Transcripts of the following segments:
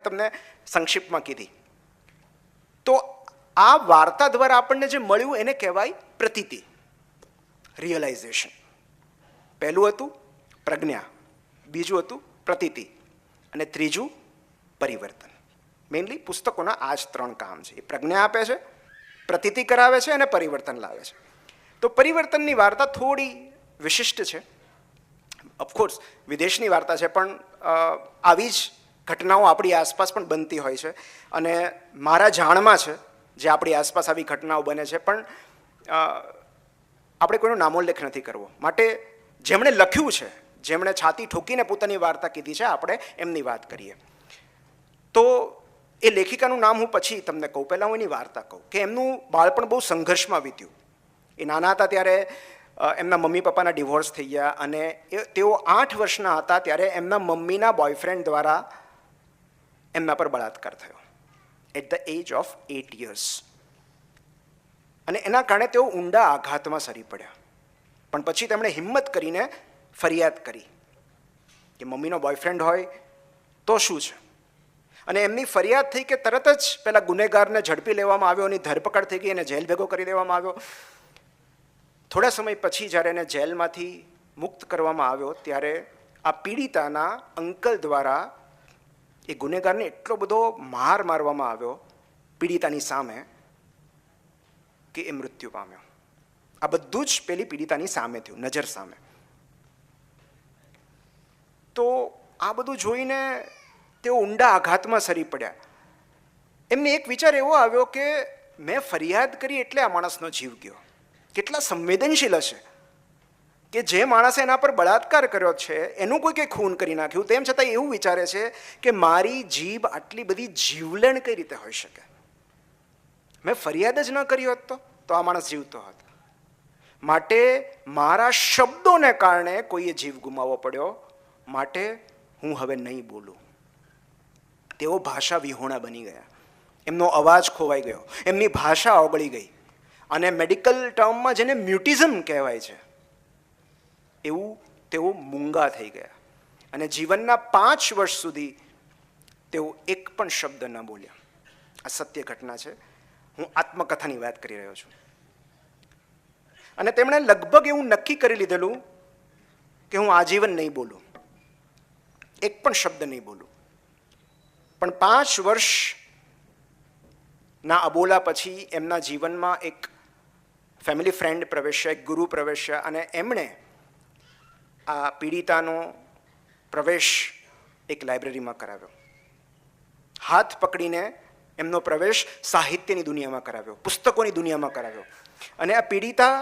તમને સંક્ષિપ્તમાં કીધી. તો આ વાર્તા દ્વારા આપણને જે મળ્યું એને કહેવાય પ્રતીતિ, રિયલાઇઝેશન. પહેલું હતું પ્રજ્ઞા, બીજું હતું પ્રતીતિ અને ત્રીજું પરિવર્તન. મેઇનલી પુસ્તકોના આ જ 3 કામ છે. એ પ્રજ્ઞા આપે છે, પ્રતીતિ કરાવે છે અને પરિવર્તન લાવે છે. તો પરિવર્તનની વાર્તા થોડી વિશિષ્ટ છે. ઓફકોર્સ વિદેશની વાર્તા છે, પણ આવી જ ઘટનાઓ આપણી આસપાસ પણ બનતી હોય છે અને મારા જાણમાં છે જે આપણી આસપાસ આવી ઘટનાઓ બને છે. પણ આપણે કોઈનો નામોલ્લેખ નથી કરવો. માટે જેમણે લખ્યું છે, જેમણે છાતી ઠોકીને પોતાની વાર્તા કીધી છે, આપણે એમની વાત કરીએ. તો એ લેખિકાનું નામ હું પછી તમને કહું, પહેલાં હું એની વાર્તા કહું કે એમનું બાળપણ બહુ સંઘર્ષમાં વીત્યું. એ નાના હતા ત્યારે એમના મમ્મી પપ્પાના ડિવોર્સ થઈ ગયા અને તેઓ 8 વર્ષના હતા ત્યારે એમના મમ્મીના બોયફ્રેન્ડ દ્વારા એમના પર બળાત્કાર થયો at the age of 8 years. અને એના કારણે તેઓ ઊંડા આઘાતમાં સરી પડ્યા. પણ પછી તેમણે હિંમત કરીને ફરિયાદ કરી કે મમ્મીનો બોયફ્રેન્ડ હોય તો શું છે. અને એમની ફરિયાદ થઈ કે તરત જ પેલા ગુનેગારને ઝડપી લેવામાં આવ્યો, એની ધરપકડ થઈ ગઈ અને જેલ ભેગો કરી દેવામાં આવ્યો. થોડા સમય પછી જ્યારે એને જેલમાંથી મુક્ત કરવામાં આવ્યો ત્યારે આ પીડિતાના અંકલ દ્વારા એ ગુનેગારને એટલો બધો માર મારવામાં આવ્યો પીડિતાની સામે કે એ મૃત્યુ પામ્યો. આ બધું જ પેલી પીડિતાની સામે થયું, નજર સામે. તો આ બધું જોઈને તેઓ ઊંડા આઘાતમાં સરી પડ્યા. એમને એક વિચાર એવો આવ્યો કે મેં ફરિયાદ કરી એટલે આ માણસનો જીવ ગયો. કેટલા સંવેદનશીલ હશે કે જે માણસે એના પર બળાત્કાર કર્યો છે એનું કોઈ કંઈ ખૂન કરી નાખ્યું, તેમ છતાં એવું વિચારે છે કે મારી જીભ આટલી બધી જીવલેણ કઈ રીતે હોઈ શકે. મેં ફરિયાદ જ ન કરી હોત તો આ માણસ જીવતો હોત. માટે મારા શબ્દોને કારણે કોઈએ જીવ ગુમાવવો પડ્યો, માટે હું હવે નહીં બોલું. તેઓ ભાષા વિહોણા બની ગયા. એમનો અવાજ ખોવાઈ ગયો, એમની ભાષા ઓગળી ગઈ અને મેડિકલ ટર્મમાં જેને મ્યુટિઝમ કહેવાય છે એવું તેઓ મૂંગા થઈ ગયા. અને જીવનના 5 વર્ષ સુધી તેઓ એક પણ શબ્દ ન બોલ્યા. આ સત્ય ઘટના છે. હું આત્મકથાની વાત કરી રહ્યો છું. અને તેમણે લગભગ એવું નક્કી કરી લીધેલું કે હું આજીવન નહીં બોલું, એક પણ શબ્દ નહીં બોલું. પણ 5 વર્ષના અબોલા પછી એમના જીવનમાં એક ફેમિલી ફ્રેન્ડ પ્રવેશ્યા, એક ગુરુ પ્રવેશ્યા અને એમણે આ પીડિતાનો પ્રવેશ એક લાઇબ્રેરીમાં કરાવ્યો. હાથ પકડીને એમનો પ્રવેશ સાહિત્યની દુનિયામાં કરાવ્યો, પુસ્તકોની દુનિયામાં કરાવ્યો. અને આ પીડિતા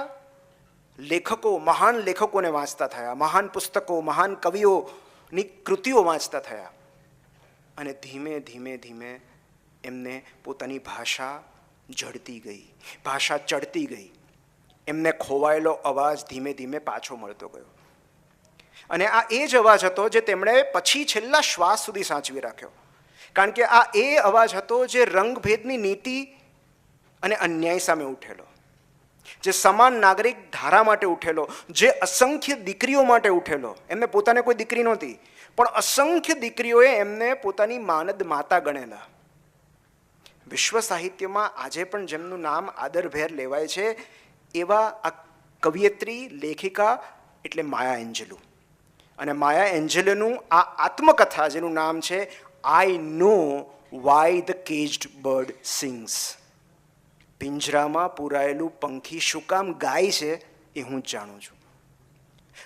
લેખકો, મહાન લેખકોને વાંચતા થયા, મહાન પુસ્તકો, મહાન કવિઓની કૃતિઓ વાંચતા થયા. અને ધીમે ધીમે ધીમે એમને પોતાની ભાષા જડતી ગઈ, ભાષા ચડતી ગઈ. એમને ખોવાયેલો અવાજ ધીમે ધીમે પાછો મળતો ગયો. અને આ એ જ અવાજ હતો જે તેમણે પછી છેલ્લા શ્વાસ સુધી સાચવી રાખ્યો. કારણ કે આ એ અવાજ હતો જે રંગભેદની નીતિ અને અન્યાય સામે ઉઠેલો, જે સમાન નાગરિક ધારા માટે ઉઠેલો, જે અસંખ્ય દીકરીઓ માટે ઉઠેલો. એમને પોતાને કોઈ દીકરી નહોતી, પણ અસંખ્ય દીકરીઓએ એમને પોતાની માનદ માતા ગણેલા. વિશ્વ સાહિત્યમાં આજે પણ જેમનું નામ આદરભેર લેવાય છે એવા આ કવિયત્રી, લેખિકા એટલે માયા એન્જેલુ. અને માયા એન્જેલુનું આ આત્મકથા જેનું નામ છે આઈ નો વાય ધ કેજ્ડ બર્ડ સિંગ્સ. પિંજરામાં પૂરાયેલું પંખી શું કામ ગાય છે એ હું જ જાણું છું.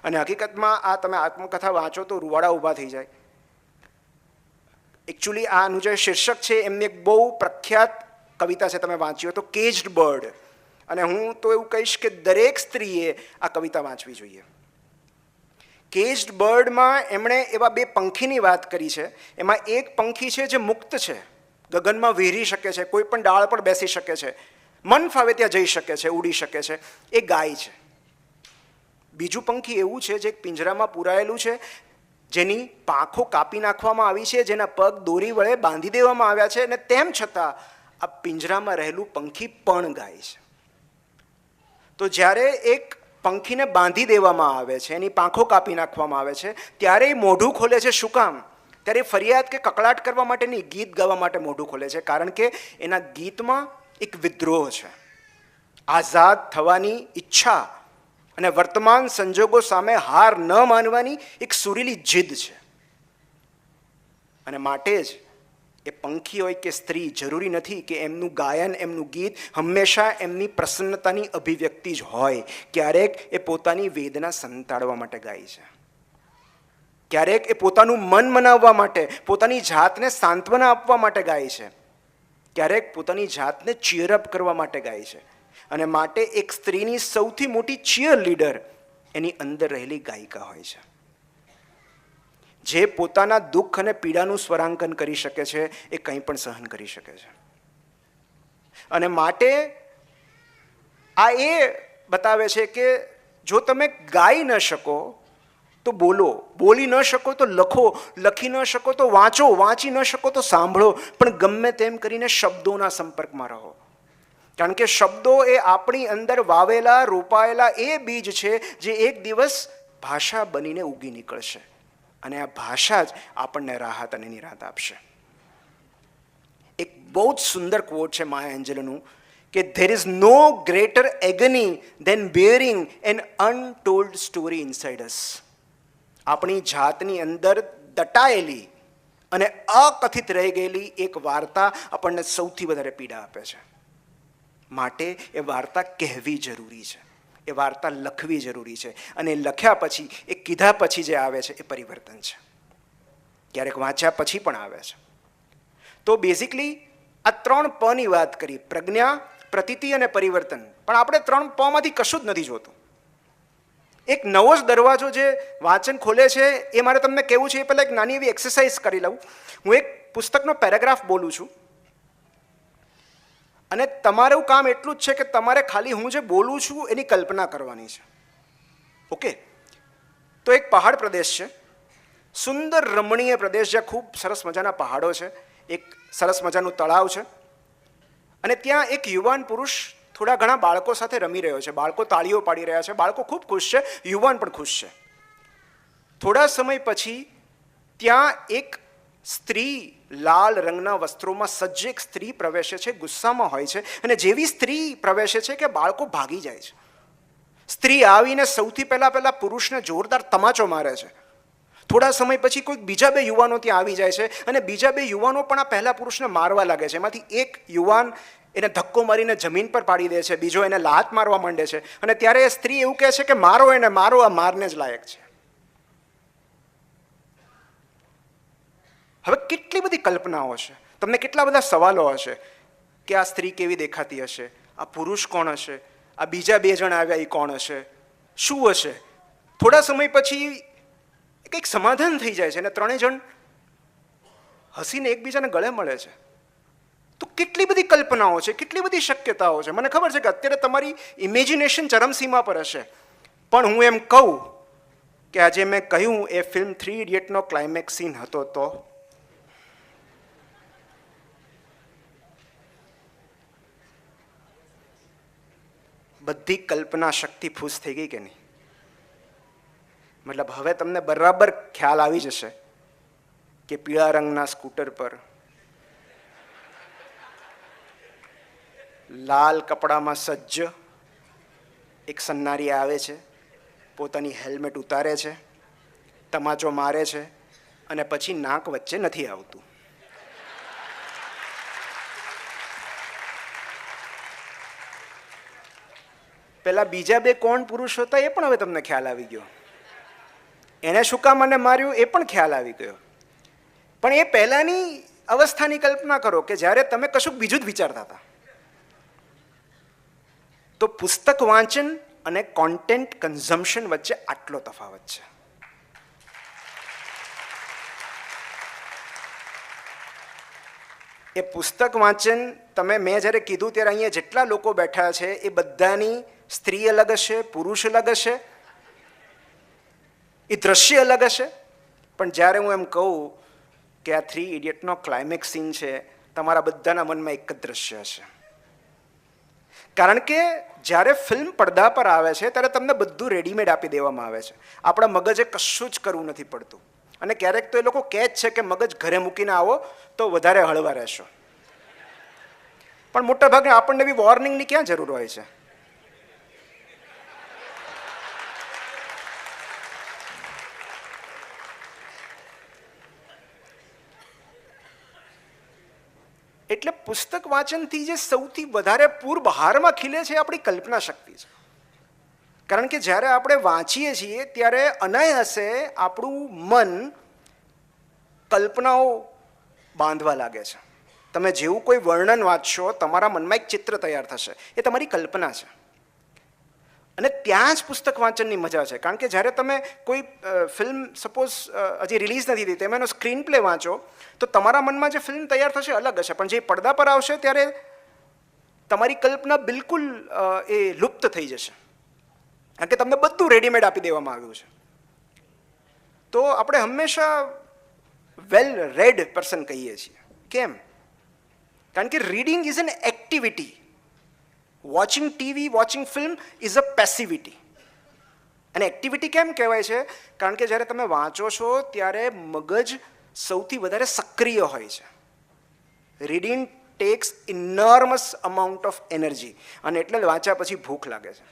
અને હકીકતમાં આ તમે આત્મકથા વાંચો તો રૂવાડા ઊભા થઈ જાય. એકચ્યુઅલી આનું જે શીર્ષક છે એમની એક બહુ પ્રખ્યાત કવિતા છે, તમે વાંચ્યો તો કેજ્ડ બર્ડ. અને હું તો એવું કહીશ કે દરેક સ્ત્રીએ આ કવિતા વાંચવી જોઈએ. કેજ્ડ બર્ડમાં એમણે એવા 2 પંખીની વાત કરી છે. એમાં એક પંખી છે જે મુક્ત છે, ગગનમાં વિહરી શકે છે, કોઈ પણ ડાળ પર બેસી શકે છે, મન ફાવે ત્યાં જઈ શકે છે, ઉડી શકે છે. એ ગાય છે. બીજું પંખી એવું છે જે પિંજરામાં પૂરાયેલું છે, જેની પાંખો કાપી નાખવામાં આવી છે, જેના પગ દોરી વડે બાંધી દેવામાં આવ્યા છે, અને તેમ છતાં આ પિંજરામાં રહેલું પંખી પણ ગાય છે. તો જ્યારે એક પંખીને બાંધી દેવામાં આવે છે, એની પાંખો કાપી નાખવામાં આવે છે, ત્યારે એ મોઢું ખોલે છે. શું કામ? ત્યારે ફરિયાદ કે કકળાટ કરવા માટે નહીં, ગીત ગાવા માટે મોઢું ખોલે છે, કારણ કે એના ગીતમાં એક વિદ્રોહ છે, આઝાદ થવાની ઈચ્છા અને વર્તમાન સંજોગો સામે હાર ન માનવાની એક સુરીલી જીદ છે. અને માટે જ એ પંખી હોય કે સ્ત્રી, જરૂરી નથી કે એમનું ગાયન, એમનું ગીત હંમેશા એમની પ્રસન્નતાની અભિવ્યક્તિ જ હોય. ક્યારેક એ પોતાની વેદના સંતાડવા માટે ગાય છે, ક્યારેક એ પોતાનું મન મનાવવા માટે, પોતાની જાતને સાંત્વના આપવા માટે ગાય છે, ક્યારેક પોતાની જાતને ચીયરઅપ કરવા માટે ગાય છે. અને માટે એક સ્ત્રીની સૌથી મોટી ચીયર લીડર એની અંદર રહેલી ગાયિકા હોય છે, જે પોતાના દુઃખ અને પીડાનું સ્વરાંકન કરી શકે છે, એ કંઈ પણ સહન કરી શકે છે. અને માટે આ એ બતાવે છે કે જો તમે ગાઈ ન શકો તો બોલો, બોલી ન શકો તો લખો, લખી ન શકો તો વાંચો, વાંચી ન શકો તો સાંભળો, પણ ગમે તેમ કરીને શબ્દોના સંપર્કમાં રહો. કારણ કે શબ્દો એ આપણી અંદર વાવેલા, રોપાયેલા એ બીજ છે જે એક દિવસ ભાષા બનીને ઉગી નીકળશે. અને આ ભાષા જ આપણને રાહત અને નિરાંત આપશે. એક બહુ જ સુંદર ક્વોટ છે માયા એન્જેલોનું કે there is no greater agony than bearing an untold story inside us. આપણી જાતની અંદર દટાયેલી અને અકથિત રહી ગયેલી એક વાર્તા આપણને સૌથી વધારે પીડા આપે છે. માટે એ વાર્તા કહેવી જરૂરી છે, એ વાર્તા લખવી જરૂરી છે. અને લખ્યા પછી, એ કીધા પછી જે આવે છે એ પરિવર્તન છે, ક્યારેક વાંચ્યા પછી પણ આવે છે. તો બેઝિકલી આ 3 પની વાત કરી, પ્રજ્ઞા, પ્રતીતિ અને પરિવર્તન. પણ આપણે 3 પમાંથી કશું જ નથી જોતું. એક નવો જ દરવાજો જે વાંચન ખોલે છે એ મારે તમને કહેવું છે. એ પહેલાં એક નાની એવી એક્સરસાઇઝ કરી લઉં. હું એક પુસ્તકનો પેરેગ્રાફ બોલું છું અને તમારું કામ એટલું જ છે કે તમારે ખાલી હું જે બોલું છું એની કલ્પના કરવાની છે. ઓકે? તો એક પહાડ પ્રદેશ છે, સુંદર રમણીય પ્રદેશ, જ્યાં ખૂબ સરસ મજાના પહાડો છે, એક સરસ મજાનું તળાવ છે, અને ત્યાં એક યુવાન પુરુષ થોડા ઘણા બાળકો સાથે રમી રહ્યો છે. બાળકો તાળીઓ પાડી રહ્યા છે, બાળકો ખૂબ ખુશ છે, યુવાન પણ ખુશ છે. થોડા સમય પછી ત્યાં એક સ્ત્રી, લાલ રંગના વસ્ત્રોમાં સજ્જ એક સ્ત્રી પ્રવેશે છે, ગુસ્સામાં હોય છે. અને જેવી સ્ત્રી પ્રવેશે છે કે બાળકો ભાગી જાય છે. સ્ત્રી આવીને સૌથી પહેલા પુરુષને જોરદાર તમાચો મારે છે. થોડા સમય પછી કોઈક બીજા 2 યુવાનો ત્યાં આવી જાય છે અને બીજા 2 યુવાનો પણ આ પહેલા પુરુષને મારવા લાગે છે. એમાંથી એક યુવાન એને ધક્કો મારીને જમીન પર પાડી દે છે, બીજો એને લાત મારવા માંડે છે. અને ત્યારે એ સ્ત્રી એવું કહે છે કે મારો એને, મારો, આ મારને જ લાયક છે. હવે કેટલી બધી કલ્પનાઓ છે, તમને કેટલા બધા સવાલો હશે કે આ સ્ત્રી કેવી દેખાતી હશે, આ પુરુષ કોણ હશે, આ બીજા 2 જણ આવ્યા એ કોણ હશે, શું હશે? થોડા સમય પછી કંઈક સમાધાન થઈ જાય છે અને 3 જણ હસીને એકબીજાને ગળે મળે છે. તો કેટલી બધી કલ્પનાઓ છે, કેટલી બધી શક્યતાઓ છે. મને ખબર છે કે અત્યારે તમારી ઇમેજિનેશન ચરમસીમા પર હશે, પણ હું એમ કહું કે આજે મેં કહ્યું એ ફિલ્મ 3 ઇડિયટનો ક્લાઇમેક્સ સીન હતો. તો બધી કલ્પના શક્તિ ફૂસ થઈ ગઈ કે નહીં? મતલબ હવે તમને બરાબર ખ્યાલ આવી જશે કે પીળા રંગના સ્કૂટર પર લાલ કપડામાં સજ્જ એક સન્નારી આવે છે, પોતાની હેલ્મેટ ઉતારે છે, તમાચો મારે છે અને પછી નાક વચ્ચે નથી આવતું. પેલા બીજા 2 કોણ પુરુષ હતા એ પણ હવે તમને ખ્યાલ આવી ગયો. એને શું કામ મને માર્યું એ પણ ખ્યાલ આવી ગયો. પણ એ પહેલાની અવસ્થાની કલ્પના કરો કે જ્યારે તમે કશુંક બીજું જ વિચારતા હતા. તો પુસ્તક વાંચન અને કોન્ટેન્ટ કન્ઝમ્પશન વચ્ચે આટલો તફાવત છે. એ પુસ્તક વાંચન મેં જ્યારે કીધું ત્યારે અહીંયા જેટલા લોકો બેઠા છે એ બધાની સ્ત્રી અલગ હશે, પુરુષ અલગ હશે, એ દ્રશ્ય અલગ હશે. પણ જ્યારે હું એમ કહું કે આ 3 ઇડિયટનો ક્લાઇમેક્સ સીન છે, તમારા બધાના મનમાં એક જ દ્રશ્ય હશે. કારણ કે જ્યારે ફિલ્મ પડદા પર આવે છે ત્યારે તમને બધું રેડીમેડ આપી દેવામાં આવે છે. આપણા મગજે કશું જ કરવું નથી પડતું. અને ક્યારેક તો એ લોકો કહે જ છે કે મગજ ઘરે મૂકીને આવો તો વધારે હળવા રહેશો. પણ મોટાભાગે આપણને બી વોર્નિંગની ક્યાં જરૂર હોય છે? એટલે પુસ્તક વાંચનથી જે સૌથી વધારે પૂરબહારમાં ખીલે છે આપણી કલ્પના શક્તિ છે. કારણ કે જ્યારે આપણે વાંચીએ છીએ ત્યારે અનાયાસે આપણું મન કલ્પનાઓ બાંધવા લાગે છે. તમે જેવું કોઈ વર્ણન વાંચશો તમારા મનમાં એક ચિત્ર તૈયાર થશે, એ તમારી કલ્પના છે. અને ત્યાં જ પુસ્તક વાંચનની મજા છે. કારણ કે જ્યારે તમે કોઈ ફિલ્મ સપોઝ હજી રિલીઝ નથી થઈ તેમાં એનો સ્ક્રીન પ્લે વાંચો તો તમારા મનમાં જે ફિલ્મ તૈયાર થશે અલગ હશે, પણ જે પડદા પર આવશે ત્યારે તમારી કલ્પના બિલકુલ એ લુપ્ત થઈ જશે. કારણ કે તમને બધું રેડીમેડ આપી દેવામાં આવ્યું છે. તો આપણે હંમેશા વેલ રેડ પર્સન કહીએ છીએ. કેમ? કારણ કે reading is an activity. Watching TV, watching film is a passivity. અને એક્ટિવિટી કેમ કહેવાય છે? કારણ કે જ્યારે તમે વાંચો છો ત્યારે મગજ સૌથી વધારે સક્રિય હોય છે. Reading takes enormous amount of energy, અને એટલે વાંચ્યા પછી ભૂખ લાગે છે.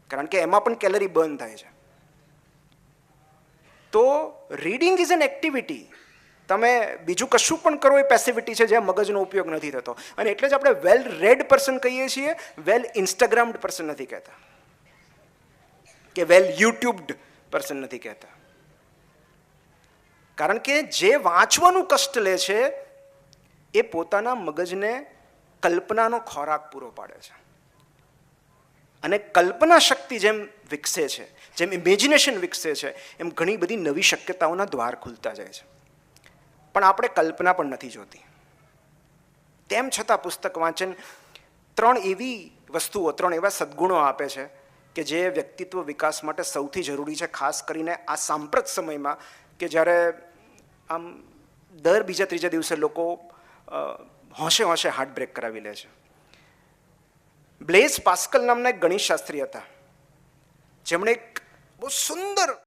કારણ કે એમાં પણ કેલરી બર્ન થાય છે. તો રીડિંગ ઇઝ એન એક્ટિવિટી. તમે બીજું કશું પણ કરો એ પેસિવિટી છે જ્યાં મગજનો ઉપયોગ નથી થતો. અને એટલે જ આપણે વેલ રેડ પર્સન કહીએ છીએ, વેલ ઇન્સ્ટાગ્રામ્ડ પર્સન નથી કહેતા, કે વેલ યુટ્યુબ્ડ પર્સન નથી કહેતા. કારણ કે જે વાંચવાનું કષ્ટ લે છે એ પોતાના મગજને કલ્પનાનો ખોરાક પૂરો પાડે છે. અને કલ્પના શક્તિ જેમ વિકસે છે, જેમ ઇમેજિનેશન વિકસે છે, એમ ઘણી બધી નવી શક્યતાઓના દ્વાર ખુલતા જાય છે. પણ આપણે કલ્પના પણ નથી જોતી. તેમ છતાં પુસ્તક વાંચન ત્રણ એવી વસ્તુઓ, ત્રણ એવા સદ્ગુણો આપે છે કે જે વ્યક્તિત્વ વિકાસ માટે સૌથી જરૂરી છે, ખાસ કરીને આ સાંપ્રત સમયમાં કે જ્યારે આમ દર બીજા ત્રીજા દિવસે લોકો હોંશે હોંશે હાર્ટ બ્રેક કરાવી લે છે. બ્લેઝ પાસ્કલ નામના એક ગણિતશાસ્ત્રી હતા જેમણે એક બહુ સુંદર